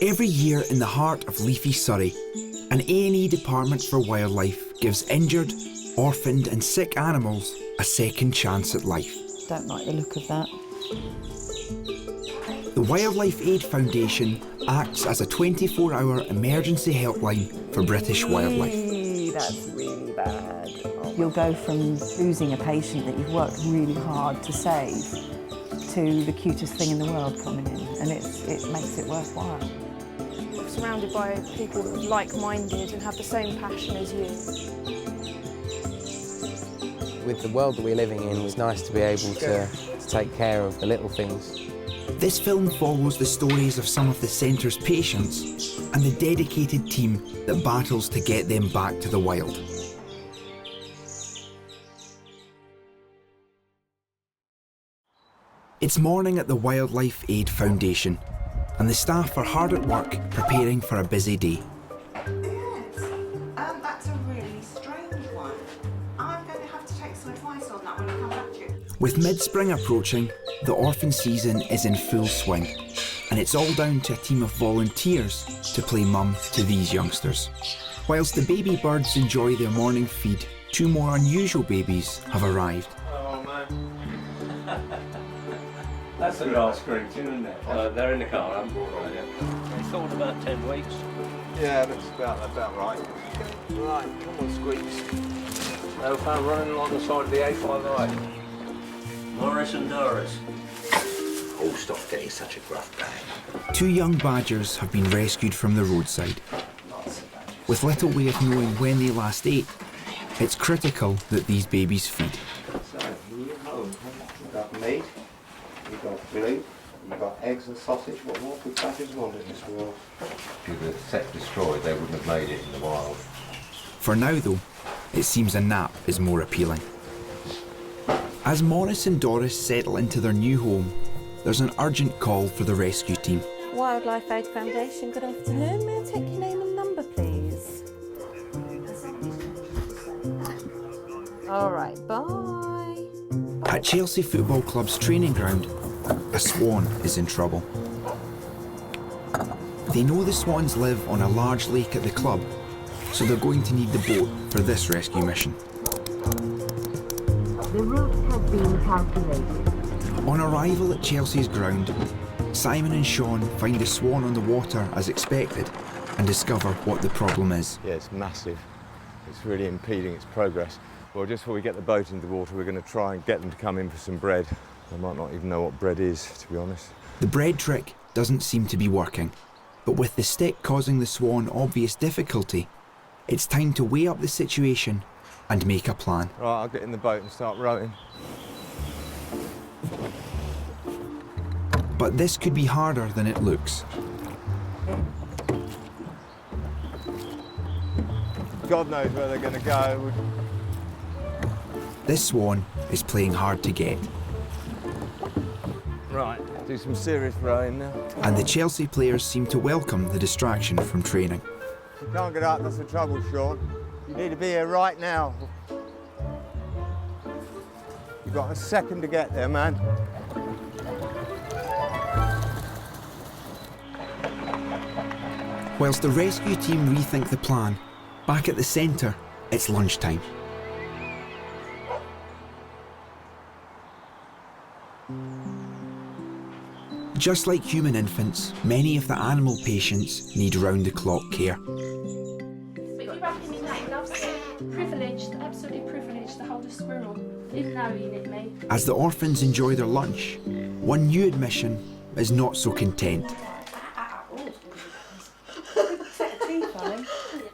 Every year in the heart of leafy Surrey, an A&E department for wildlife gives injured, orphaned and sick animals a second chance at life. Don't like the look of that. The WildlifeAid Foundation acts as a 24-hour emergency helpline for British wildlife. That's really bad. You'll go from losing a patient that you've worked really hard to save to the cutest thing in the world coming in, and it makes it worthwhile. You're surrounded by people like-minded and have the same passion as you. With the world that we're living in, it's nice to be able to take care of the little things. This film follows the stories of some of the centre's patients and the dedicated team that battles to get them back to the wild. It's morning at the WildlifeAid Foundation, and the staff are hard at work preparing for a busy day. That's a really strange one. I'm going to have to take some advice on that when I come back to you. With mid-spring approaching, the orphan season is in full swing, and it's all down to a team of volunteers to play mum to these youngsters. Whilst the baby birds enjoy their morning feed, two more unusual babies have arrived. Oh man. That's a grass screech, isn't it? They're in the car, I haven't brought right yet. It's thought about 10 weeks. Yeah, that's about right. Right, come on, Squeaks. They were found running along the side of the A508. Morris and Doris. Oh, stop getting such a gruff bang. Two young badgers have been rescued from the roadside. With little way of knowing when they last ate, it's critical that these babies feed. So, you're home. You've got meat, you've got blue, you've got eggs and sausage. What more could badgers want in this world? If you were set destroyed, they wouldn't have made it in the wild. For now, though, it seems a nap is more appealing. As Morris and Doris settle into their new home, there's an urgent call for the rescue team. WildlifeAid Foundation, good afternoon. May I take your name and number, please? All right, bye. At Chelsea Football Club's training ground, a swan is in trouble. They know the swans live on a large lake at the club, so they're going to need the boat for this rescue mission. The route has been calculated. On arrival at Chelsea's ground, Simon and Sean find a swan on the water as expected and discover what the problem is. Yeah, it's massive. It's really impeding its progress. Well, just before we get the boat into the water, we're going to try and get them to come in for some bread. They might not even know what bread is, to be honest. The bread trick doesn't seem to be working, but with the stick causing the swan obvious difficulty, it's time to weigh up the situation and make a plan. Right, I'll get in the boat and start rowing. But this could be harder than it looks. God knows where they're going to go. This swan is playing hard to get. Right, do some serious rowing now. And the Chelsea players seem to welcome the distraction from training. You can't get out, that's the trouble, Sean. You need to be here right now. You've got a second to get there, man. Whilst the rescue team rethink the plan, back at the centre, it's lunchtime. Just like human infants, many of the animal patients need round-the-clock care. Privileged, absolutely privileged to hold a squirrel, even though he nicked me. As the orphans enjoy their lunch, one new admission is not so content.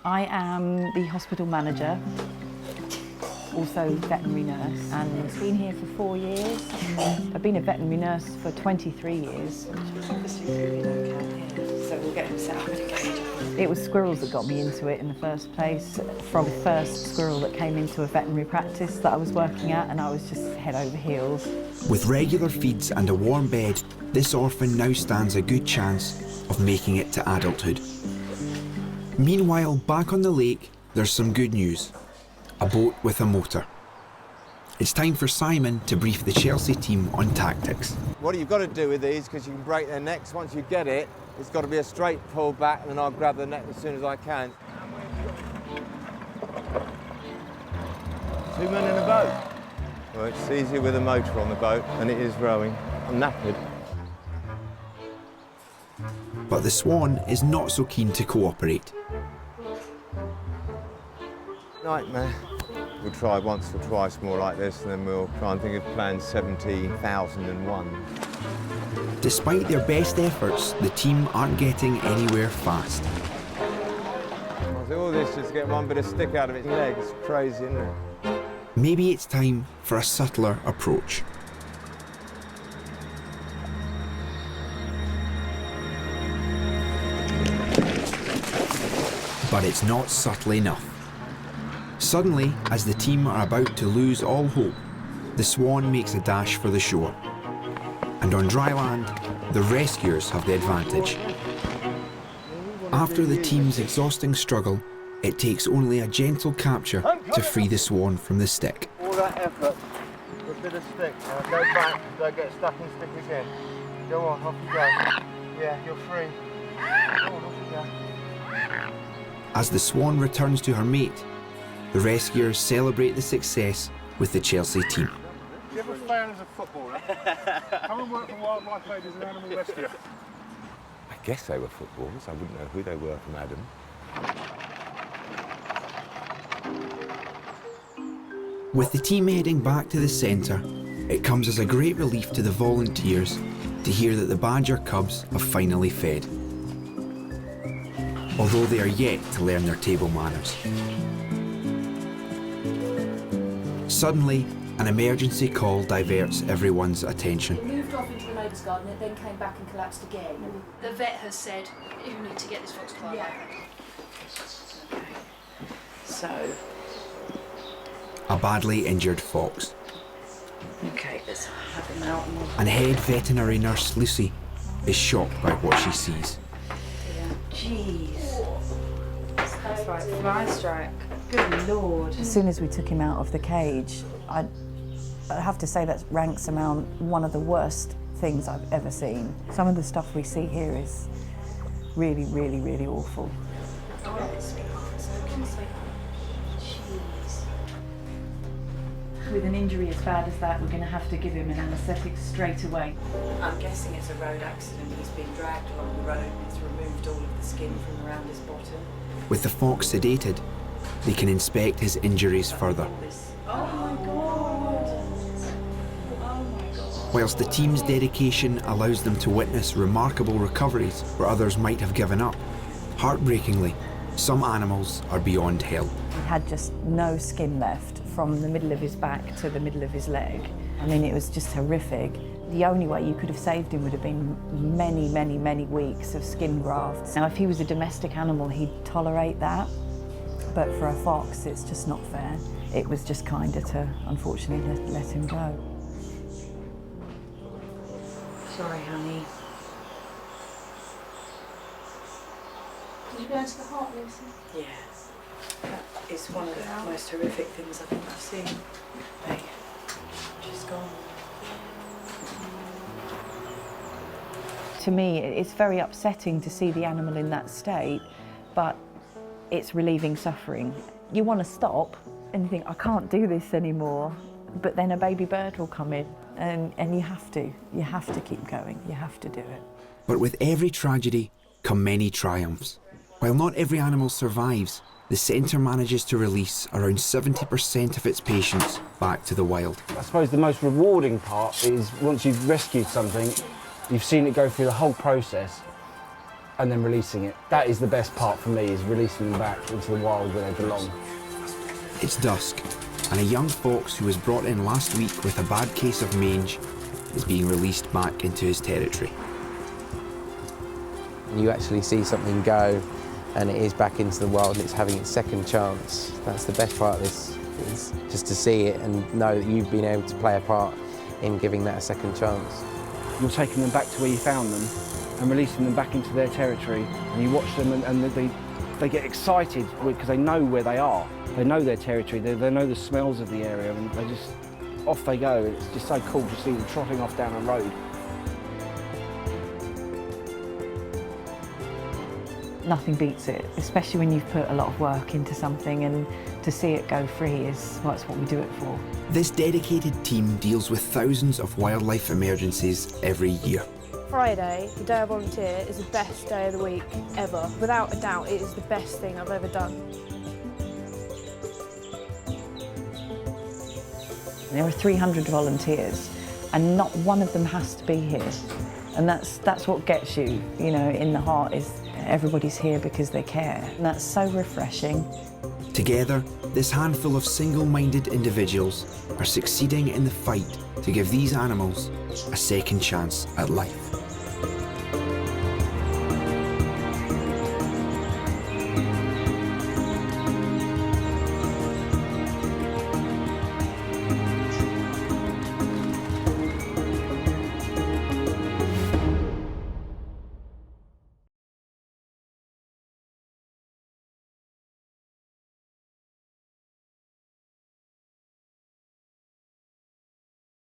I am the hospital manager, also veterinary nurse, and I've been here for 4 years. I've been a veterinary nurse for 23 years. Obviously, really no cat here, so we'll get him set up in a cage. It was squirrels that got me into it in the first place. From the first squirrel that came into a veterinary practice that I was working at, and I was just head over heels. With regular feeds and a warm bed, this orphan now stands a good chance of making it to adulthood. Meanwhile, back on the lake, there's some good news. A boat with a motor. It's time for Simon to brief the Chelsea team on tactics. What you've got to do with these, because you can break their necks once you get it, It's got to be a straight pull back, and then I'll grab the net as soon as I can. 2 men in a boat. Well, it's easier with a motor on the boat, and it is rowing. I'm knackered. But the Swan is not so keen to cooperate. Nightmare. We'll try once or twice more like this, and then we'll try and think of plan 17,001. Despite their best efforts, the team aren't getting anywhere fast. I do all this just to get one bit of stick out of its leg. It's crazy, isn't it? Maybe it's time for a subtler approach. But it's not subtle enough. Suddenly, as the team are about to lose all hope, the Swan makes a dash for the shore. And on dry land, the rescuers have the advantage. After the team's exhausting struggle, it takes only a gentle capture to free the Swan from the stick. All that effort for a bit of stick. Now go back, don't get stuck in stick again. Go on, off you go. Yeah, you're free. Go on, off you go. As the Swan returns to her mate, the rescuers celebrate the success with the Chelsea team. Do you ever fail as a footballer? Come and work for TheWildlifeAid as an animal rescuer. I guess they were footballers. I wouldn't know who they were from Adam. With the team heading back to the centre, it comes as a great relief to the volunteers to hear that the badger cubs have finally fed. Although they are yet to learn their table manners. Suddenly, an emergency call diverts everyone's attention. It moved off into the neighbour's garden, it then came back and collapsed again. The vet has said, you need to get this fox climb back. So, A badly injured fox. okay, let's have him out. And head veterinary nurse Lucy is shocked by what she sees. Jeez. That's right, fly strike. Good Lord. As soon as we took him out of the cage, I have to say that ranks among one of the worst things I've ever seen. Some of the stuff we see here is really, really, really awful. With an injury as bad as that, we're going to have to give him an anaesthetic straight away. I'm guessing it's a road accident. He's been dragged along the road and it's removed all of the skin from around his bottom. With the fox sedated, they can inspect his injuries further. Oh my God! Oh my God. Whilst the team's dedication allows them to witness remarkable recoveries where others might have given up, heartbreakingly, some animals are beyond help. He had just no skin left from the middle of his back to the middle of his leg. I mean, it was just horrific. The only way you could have saved him would have been many, many, many weeks of skin grafts. Now, if he was a domestic animal, he'd tolerate that. But for a fox, it's just not fair. It was just kinder to, unfortunately, let him go. Sorry, honey. Did you go into the heart, Lucy? Yeah. It's one of the most horrific things I think I've seen. Hey, she's gone. To me, it's very upsetting to see the animal in that state, but it's relieving suffering. You want to stop and you think, I can't do this anymore, but then a baby bird will come in and you have to keep going, you have to do it. But with every tragedy come many triumphs. While not every animal survives, the centre manages to release around 70% of its patients back to the wild. I suppose the most rewarding part is once you've rescued something, you've seen it go through the whole process and then releasing it. That is the best part for me, is releasing them back into the wild where they belong. It's dusk, and a young fox who was brought in last week with a bad case of mange is being released back into his territory. You actually see something go and it is back into the wild and it's having its second chance. That's the best part of this, is just to see it and know that you've been able to play a part in giving that a second chance. You're taking them back to where you found them and releasing them back into their territory, and you watch them and they get excited because they know where they are. They know their territory, they know the smells of the area, and they just, off they go. It's just so cool to see them trotting off down a road. Nothing beats it, especially when you've put a lot of work into something, and to see it go free is that's what we do it for. This dedicated team deals with thousands of wildlife emergencies every year. Friday, the day I volunteer, is the best day of the week ever. Without a doubt, it is the best thing I've ever done. There are 300 volunteers, and not one of them has to be here. And that's what gets you, you know, in the heart, is everybody's here because they care. And that's so refreshing. Together, this handful of single-minded individuals are succeeding in the fight to give these animals a second chance at life.